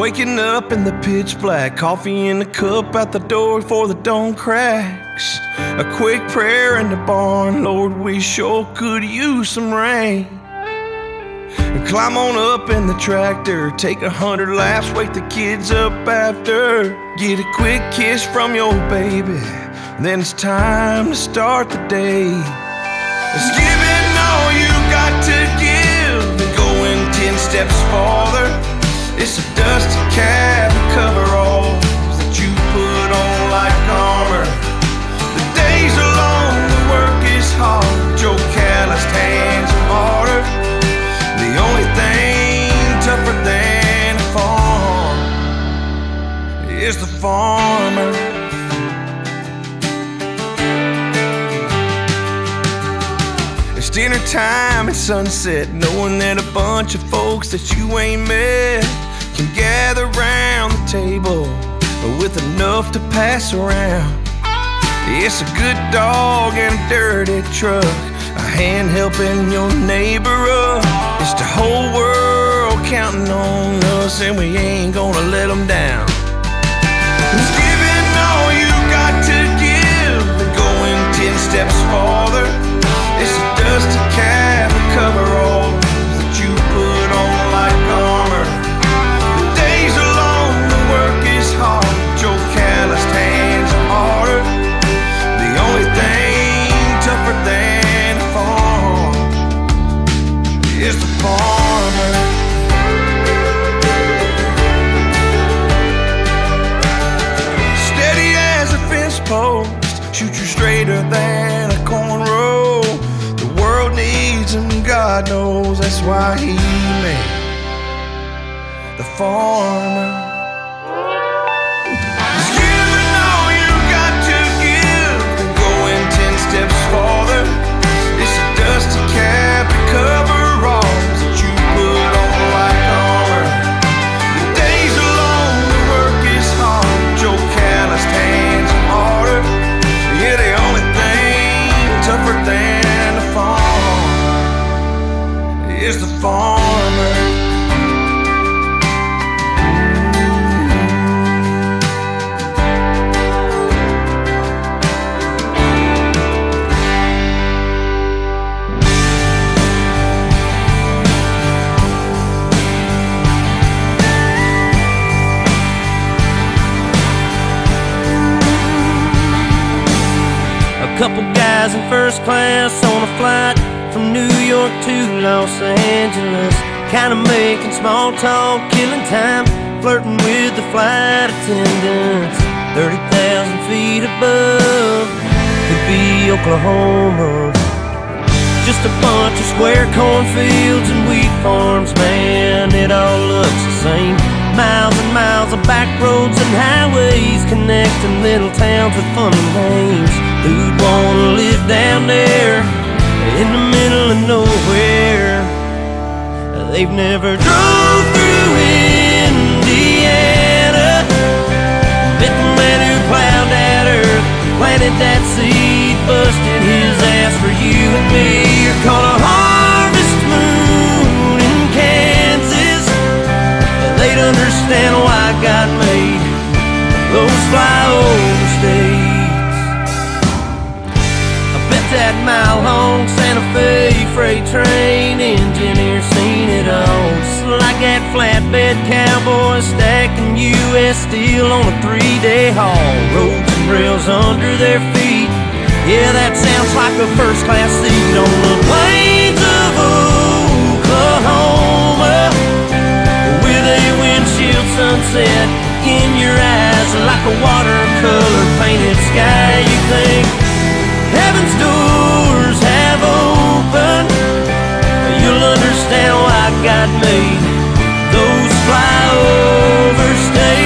Waking up in the pitch black, coffee in the cup out the door before the dawn cracks. A quick prayer in the barn, Lord, we sure could use some rain. And climb on up in the tractor, take 100 laps, wake the kids up after. Get a quick kiss from your baby, then it's time to start the day. It's giving all you got to give and going 10 steps farther. It's a dusty cab and coveralls that you put on like armor. The days are long, the work is hard, your calloused hands are harder. The only thing tougher than a farm is the farmer. It's dinner time at sunset, knowing that a bunch of folks that you ain't met can gather round the table with enough to pass around. It's a good dog and a dirty truck, a hand helping your neighbor up. It's the whole world counting on us, and we ain't gonna let them down. It's giving all you got to give and going 10 steps farther. It's a dusty cab and coveralls that you put on like armor. The days are long, the work is hard, your calloused hands are harder. The only thing tougher than a farm is the farmer. Steady as a fence post, shoot you straighter than a cornrow. The world needs him, God knows that's why he made the farmer. He's giving all you got to give and going 10 steps farther. It's a dusty cap and coveralls that you put on like armor. The days are long, the work is hard, your calloused hands are harder. Yeah, the only thing tougher than a farm is the farmer. Couple guys in first class on a flight from New York to Los Angeles, kinda making small talk, killing time, flirting with the flight attendants. 30,000 feet above could be Oklahoma. Just a bunch of square cornfields and wheat farms, man, it all looks the same. Miles and miles of back roads and highways connecting little towns with fun names. Who'd wanna live down there in the middle of nowhere? They've never drove through Indiana, met the man who plowed that earth, planted that seed, busted his ass for you and me. You're caught a harvest moon in Kansas. They'd understand why God made those flyover states. That mile-long Santa Fe freight train engineer seen it all. Just like that flatbed cowboy stacking U.S. steel on a 3-day haul. Roads and rails under their feet, yeah, that sounds like a first-class seat on the plains of Oklahoma, with a windshield sunset in your eyes like a watercolor painted sky. You think heaven's doors have opened, you'll understand why God made those flyover states.